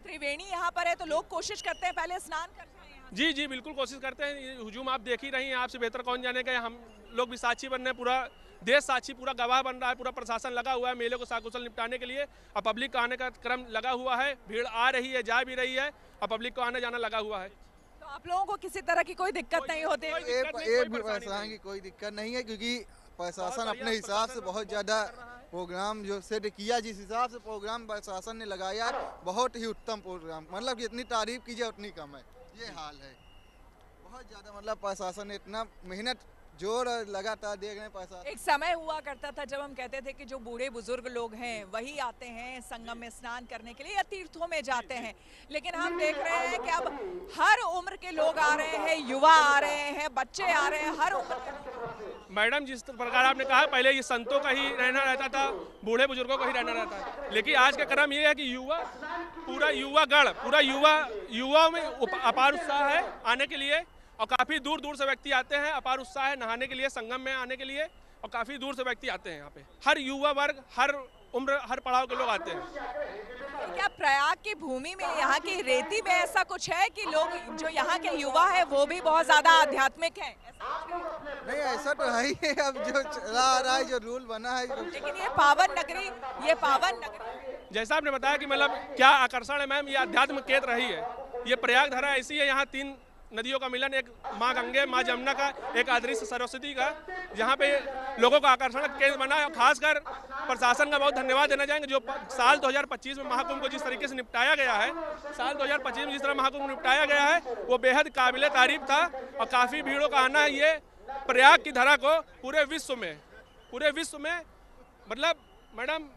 त्रिवेणी यहाँ पर है तो लोग कोशिश करते हैं पहले स्नान कर जाएं यहाँ। जी जी बिल्कुल कोशिश करते हैं। ये हुजूम आप देख ही रही हैं, आपसे बेहतर कौन जानेगा। हम लोग भी साक्षी बन रहे हैं, पूरा देश साक्षी, पूरा गवाह बन रहा है। पूरा प्रशासन लगा हुआ है मेले को साकुशल निपटाने के लिए, और पब्लिक का आने का क्रम लगा हुआ है। भीड़ आ रही है, जा भी रही है, और पब्लिक को आना जाना लगा हुआ है। तो आप लोगों को किसी तरह की कोई दिक्कत नहीं होती? परेशानी की कोई दिक्कत नहीं है, क्योंकि प्रशासन अपने हिसाब से बहुत ज़्यादा प्रोग्राम जो सेट किया, जिस हिसाब से प्रोग्राम प्रशासन ने लगाया, बहुत ही उत्तम प्रोग्राम। मतलब जितनी तारीफ कीजिए उतनी कम है, ये हाल है। बहुत ज़्यादा मतलब प्रशासन ने इतना मेहनत जोर लगातार देख रहे हैं प्रशासन। एक समय हुआ करता था जब हम कहते थे कि जो बूढ़े बुजुर्ग लोग हैं वही आते हैं संगम में स्नान करने के लिए या तीर्थों में जाते हैं, लेकिन हम देख रहे हैं कि अब हर उम्र के लोग आ रहे हैं, युवा आ रहे हैं, बच्चे आ रहे हैं, हर उम्र के। मैडम, जिस प्रकार आपने कहा, पहले ये संतों का ही रहना रहता था, बूढ़े बुजुर्गों का ही रहना रहता है, लेकिन आज का क्रम ये है कि पूरा युवाओं में अपार उत्साह है आने के लिए, और काफ़ी दूर दूर से व्यक्ति आते हैं। अपार उत्साह है नहाने के लिए, संगम में आने के लिए, और काफ़ी दूर से व्यक्ति आते हैं यहाँ पे। हर युवा वर्ग, हर उम्र, हर पड़ाव के लोग आते हैं। क्या प्रयाग की भूमि में, यहाँ की रेती में ऐसा कुछ है कि लोग जो यहाँ के युवा है वो भी बहुत ज़्यादा आध्यात्मिक हैं? नहीं, ऐसा तो है ही है। अब जो चला आ रहा है, जो रूल बना है, लेकिन ये पावन नगरी जैसा आपने बताया कि मतलब क्या आकर्षण है मैम, ये अध्यात्म केंद्र रही है। ये प्रयाग धरा ऐसी है, यहाँ 3 नदियों का मिलन, एक माँ गंगे, माँ जमुना का, एक अदृश्य सरस्वती का, जहाँ पे लोगों का आकर्षण केंद्र बना है। खासकर प्रशासन का बहुत धन्यवाद देना चाहेंगे, जो साल 2025 में महाकुंभ को जिस तरीके से निपटाया गया है, साल 2025 में जिस तरह महाकुंभ निपटाया गया है, वो बेहद काबिले तारीफ था। और काफ़ी भीड़ों का आना है ये प्रयाग की धरा को पूरे विश्व में मतलब मैडम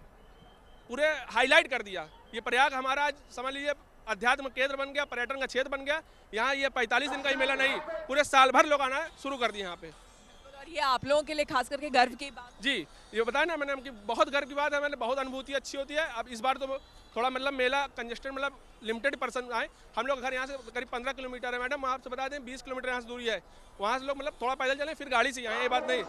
पूरे हाईलाइट कर दिया। ये प्रयाग हमारा आज समझ लीजिए अध्यात्म केंद्र बन गया, पर्यटन का क्षेत्र बन गया। यहाँ ये 45 दिन का ही मेला नहीं, पूरे साल भर लोग आना शुरू कर दिए यहाँ पे। और ये आप लोगों के लिए खास करके गर्व की बात। जी, ये बताया ना मैंने कि बहुत गर्व की बात है, मैंने बहुत अनुभूति अच्छी होती है। अब इस बार तो थोड़ा मतलब मेला कंजेस्टेड, मतलब लिमिटेड पर्सन आए। हम लोग घर यहाँ से करीब 15 किलोमीटर है मैडम, आपसे बता दें 20 किलोमीटर यहाँ से दूरी है। वहाँ से लोग मतलब थोड़ा पैदल चले, फिर गाड़ी से आए, ये बात नहीं।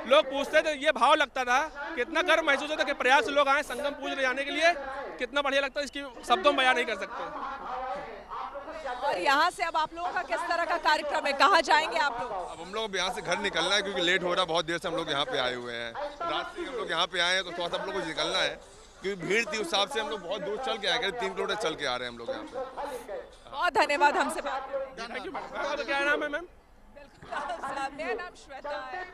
लोग पूछते थे, ये भाव लगता था, कितना गर्व महसूस होता कि प्रयाग से लोग आए संगम पूजने जाने के लिए, कितना बढ़िया लगता है, इसकी शब्दों में बयान नहीं कर सकते। और यहाँ से अब आप लोगों का किस तरह का कार्यक्रम है, कहाँ जाएंगे आप लोग? अब हम लोग यहाँ से घर निकलना है, क्योंकि लेट हो रहा है, बहुत देर से हम लोग यहाँ पे आए हुए हैं। रात से हम लोग यहाँ पे आए हैं, तो थोड़ा सा हम लोग को निकलना है, क्योंकि भीड़ थी, उस हिसाब से हम लोग बहुत दूर चल के आए, 3 किलोमीटर चल के आ रहे हैं हम लोग यहाँ पे। बहुत धन्यवाद हमसे बात। क्या नाम है मैम? मेरा नाम श्वेता है।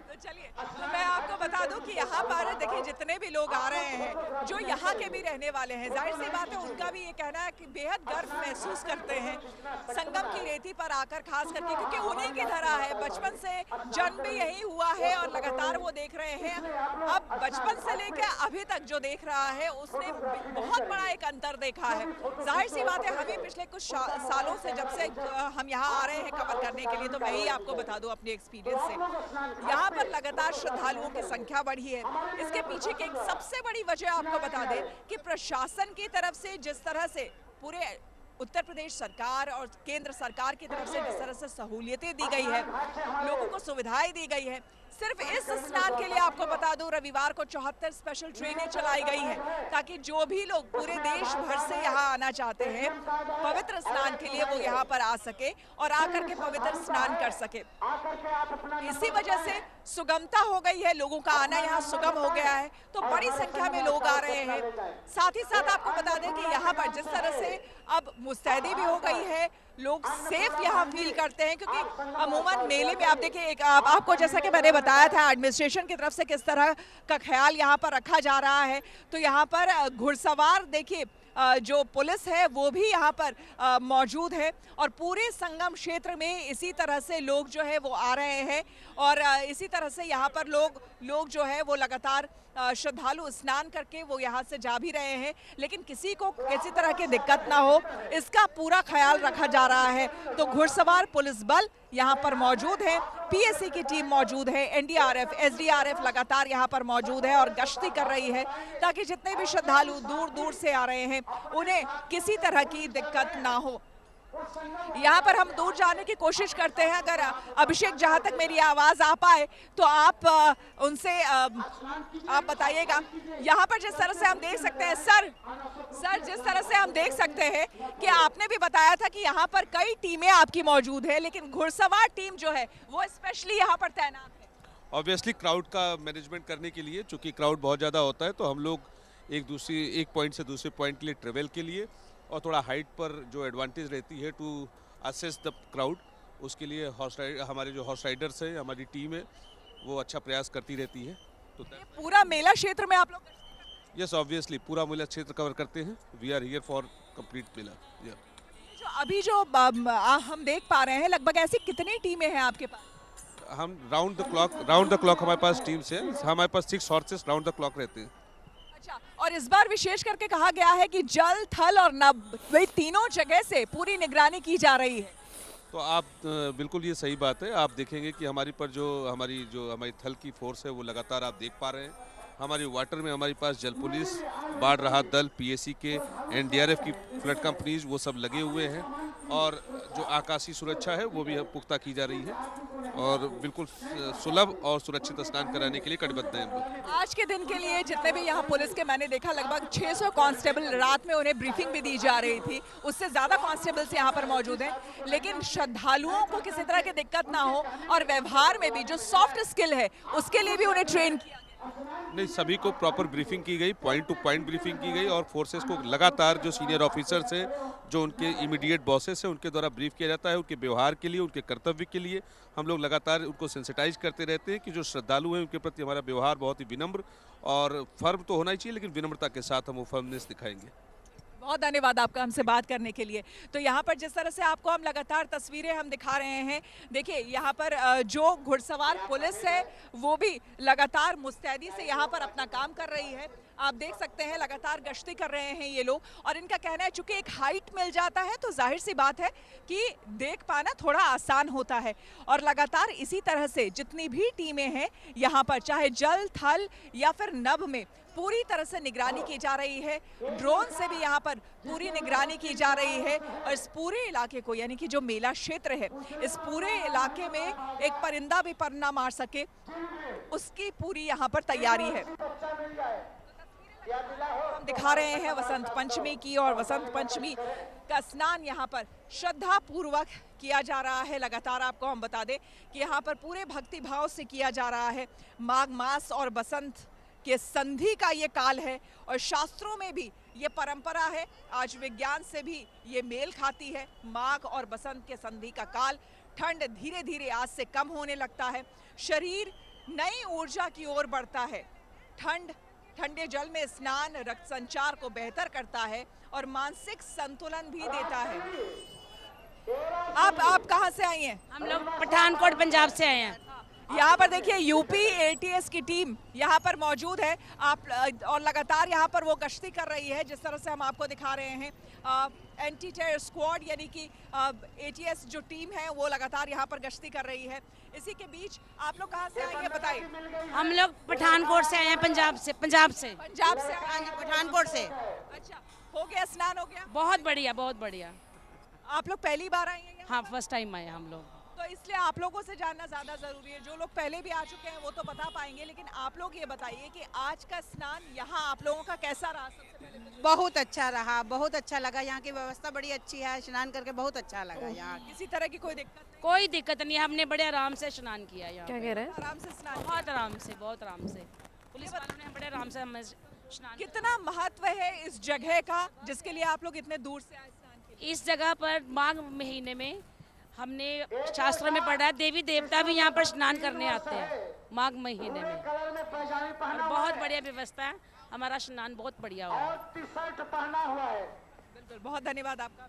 तो चलिए मैं आपको बता दूं कि यहाँ पर देखिए जितने भी लोग आ रहे हैं जो यहाँ के भी रहने वाले हैं, जाहिर सी बात है उनका भी ये कहना है कि बेहद गर्व महसूस करते हैं संगम की रेती पर आकर, खास करके क्योंकि उन्हीं की धरा है। बचपन से जन्म भी यही हुआ है और लगातार वो देख रहे हैं। अब बचपन से लेकर अभी तक जो देख रहा है उसने बहुत बड़ा एक अंतर देखा है। जाहिर सी बात है हमें पिछले कुछ सालों से जब से हम यहाँ आ रहे हैं कवर करने के लिए, तो मैं ही आपको बता दूं अपने एक्सपीरियंस से, यहाँ पर लगातार श्रद्धालुओं की संख्या बढ़ी है। इसके पीछे की एक सबसे बड़ी वजह आपको बता दें कि प्रशासन की तरफ से जिस तरह से पूरे उत्तर प्रदेश सरकार और केंद्र सरकार की तरफ से जिस तरह से सहूलियतें दी गई है, लोगों को सुविधाएं दी गई है। सिर्फ इस स्नान के लिए आपको बता दूं रविवार को 74 स्पेशल ट्रेनें चलाई गई हैं ताकि जो भी लोग पूरे देश भर से यहाँ आना चाहते हैं पवित्र स्नान के लिए वो यहाँ पर आ सके और आकर के पवित्र स्नान कर सके। इसी वजह से सुगमता हो गई है, लोगों का आना यहाँ सुगम हो गया है, तो बड़ी संख्या में लोग आ रहे हैं। साथ ही साथ आपको बता दें कि यहाँ पर जिस तरह से अब मुस्तैदी भी हो गई है, लोग सेफ यहाँ फील करते हैं क्योंकि अमूमन मेले में आप देखिए एक आपको जैसा कि मैंने बताया था एडमिनिस्ट्रेशन की तरफ से किस तरह का ख्याल यहाँ पर रखा जा रहा है। तो यहाँ पर घुड़सवार देखिए जो पुलिस है वो भी यहाँ पर मौजूद है और पूरे संगम क्षेत्र में इसी तरह से लोग जो है वो आ रहे हैं और इसी तरह से यहाँ पर लोग जो है वो लगातार श्रद्धालु स्नान करके वो यहाँ से जा भी रहे हैं, लेकिन किसी को किसी तरह की दिक्कत ना हो इसका पूरा ख्याल रखा जा रहा है। तो घुड़सवार पुलिस बल यहाँ पर मौजूद है, पीएसी की टीम मौजूद है, एनडीआरएफ, एसडीआरएफ लगातार यहाँ पर मौजूद है और गश्ती कर रही है ताकि जितने भी श्रद्धालु दूर दूर से आ रहे हैं उन्हें किसी तरह की दिक्कत ना हो। यहाँ पर हम दूर जाने की कोशिश करते हैं। अगर अभिषेक जहाँ तक मेरी आवाज़ आ पाए तो आप उनसे आप बताइएगा। यहाँ पर जिस तरह से हम देख सकते हैं सर जिस तरह से हम देख सकते हैं कि आपने भी बताया था कि यहाँ पर कई टीमें आपकी मौजूद है, लेकिन घुड़सवार टीम जो है वो स्पेशली यहाँ पर तैनात है। ऑब्वियसली क्राउड का मैनेजमेंट करने के लिए, चूँकि क्राउड बहुत ज़्यादा होता है तो हम लोग एक पॉइंट से दूसरे पॉइंट के लिए ट्रेवल के लिए और थोड़ा हाइट पर जो एडवांटेज रहती है टू असेस द क्राउड, उसके लिए हमारे जो हॉर्स राइडर्स है, हमारी टीम है, वो अच्छा प्रयास करती रहती है। तो पूरा मेला क्षेत्र में आप लोग? यस, ऑब्वियसली पूरा मेला क्षेत्र कवर करते हैं। We are here for complete मेला। जो अभी जो हम देख पा रहे हैं लगभग ऐसी कितनी टीमें हैं आपके पास? हम राउंड द क्लॉक हमारे पास टीम्स है, हमारे पास 6 हॉर्सेस राउंड द क्लॉक रहते हैं। और इस बार विशेष करके कहा गया है कि जल, थल और नभ वही तीनों जगह से पूरी निगरानी की जा रही है। तो आप बिल्कुल ये सही बात है। आप देखेंगे कि हमारी थल की फोर्स है वो लगातार आप देख पा रहे हैं। हमारी वाटर में हमारे पास जल पुलिस, बाढ़ राहत दल, पीएसी के, एनडीआरएफ की फ्लड कंपनीज वो सब लगे हुए हैं और जो आकाशीय सुरक्षा है वो भी पुख्ता की जा रही है और बिल्कुल सुलभ और सुरक्षित स्नान कराने के लिए कटिबद्ध हैं हम लोग। आज के दिन के लिए जितने भी यहाँ पुलिस के मैंने देखा लगभग 600 कांस्टेबल, रात में उन्हें ब्रीफिंग भी दी जा रही थी, उससे ज़्यादा कांस्टेबल्स यहाँ पर मौजूद हैं, लेकिन श्रद्धालुओं को किसी तरह की दिक्कत ना हो और व्यवहार में भी जो सॉफ्ट स्किल है उसके लिए भी उन्हें ट्रेन किया। नहीं, सभी को प्रॉपर ब्रीफिंग की गई, पॉइंट टू पॉइंट ब्रीफिंग की गई और फोर्सेस को लगातार जो सीनियर ऑफिसर्स हैं, जो उनके इमीडिएट बॉसेस हैं, उनके द्वारा ब्रीफ किया जाता है। उनके व्यवहार के लिए, उनके कर्तव्य के लिए हम लोग लगातार उनको सेंसिटाइज करते रहते हैं कि जो श्रद्धालु हैं उनके प्रति हमारा व्यवहार बहुत ही विनम्र और फर्म तो होना ही चाहिए, लेकिन विनम्रता के साथ हम वो फर्मनेस दिखाएंगे। बहुत धन्यवाद आपका हमसे बात करने के लिए। तो यहाँ पर जिस तरह से आपको हम लगातार तस्वीरें हम दिखा रहे हैं, देखिए यहाँ पर जो घुड़सवार पुलिस है वो भी लगातार मुस्तैदी से यहाँ पर अपना काम कर रही है। आप देख सकते हैं लगातार गश्ती कर रहे हैं ये लोग और इनका कहना है चूंकि एक हाइट मिल जाता है तो जाहिर सी बात है कि देख पाना थोड़ा आसान होता है और लगातार इसी तरह से जितनी भी टीमें हैं यहाँ पर, चाहे जल, थल या फिर नभ में, पूरी तरह से निगरानी की जा रही है। ड्रोन से भी यहाँ पर पूरी निगरानी की जा रही है और इस पूरे इलाके को, यानी कि जो मेला क्षेत्र है, इस पूरे इलाके में एक परिंदा भी पर ना मार सके उसकी पूरी यहाँ पर तैयारी है। हम दिखा रहे हैं वसंत पंचमी की और वसंत पंचमी का स्नान यहाँ पर श्रद्धा पूर्वक किया जा रहा है। लगातार आपको हम बता दें कि यहाँ पर पूरे भक्ति भाव से किया जा रहा है। माघ मास और बसंत के संधि का ये काल है और शास्त्रों में भी ये परंपरा है, आज विज्ञान से भी ये मेल खाती है। माघ और बसंत के संधि का काल ठंड धीरे धीरे आज से कम होने लगता है, शरीर नई ऊर्जा की ओर बढ़ता है। ठंडे जल में स्नान रक्त संचार को बेहतर करता है और मानसिक संतुलन भी देता है। आप कहाँ से आई हैं? हम लोग पठानकोट पंजाब से आए हैं। यहाँ पर देखिए यूपी एटीएस की टीम यहाँ पर मौजूद है और लगातार यहाँ पर वो गश्ती कर रही है। जिस तरह से हम आपको दिखा रहे हैं, एंटी टेरर स्क्वाड यानी कि एटीएस जो टीम है वो लगातार यहाँ पर गश्ती कर रही है। इसी के बीच आप लोग कहाँ से आए हैं बताइए? हम लोग पठानकोट से आए हैं, पंजाब से। हाँ जी, पठानकोट से। अच्छा, हो गया स्नान? हो गया, बहुत बढ़िया, बहुत बढ़िया। आप लोग पहली बार आए हैं? हाँ, फर्स्ट टाइम आए हम लोग। तो इसलिए आप लोगों से जानना ज़्यादा ज़रूरी है। जो लोग पहले भी आ चुके हैं वो तो बता पाएंगे, लेकिन आप लोग ये बताइए कि आज का स्नान यहाँ आप लोगों का कैसा रहा? सबसे पहले बहुत अच्छा रहा, बहुत अच्छा लगा। यहाँ की व्यवस्था बड़ी अच्छी है, स्नान करके बहुत अच्छा लगा। यहाँ किसी तरह की कोई दिक्कत नहीं? कोई दिक्कत नहीं, हमने बड़े आराम से स्नान किया। यहाँ क्या कह रहे हैं? आराम से स्नान? बहुत आराम से, बहुत आराम से। पुलिस वालों ने बड़े आराम से हमें स्नान। कितना महत्व है इस जगह का जिसके लिए आप लोग इतने दूर से आए स्नान के लिए? इस जगह पर माघ महीने में हमने शास्त्रों में पढ़ा है, देवी देवता भी यहाँ पर स्नान करने आते हैं माघ महीने में। और बहुत बढ़िया व्यवस्था है, हमारा स्नान बहुत बढ़िया हुआ है। बिल्कुल, बहुत धन्यवाद आपका।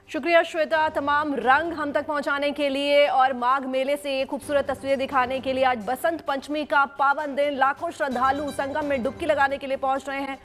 शुक्रिया श्वेता, तमाम रंग हम तक पहुंचाने के लिए और माघ मेले से ये खूबसूरत तस्वीरें दिखाने के लिए। आज बसंत पंचमी का पावन दिन, लाखों श्रद्धालु संगम में डुबकी लगाने के लिए पहुंच रहे हैं।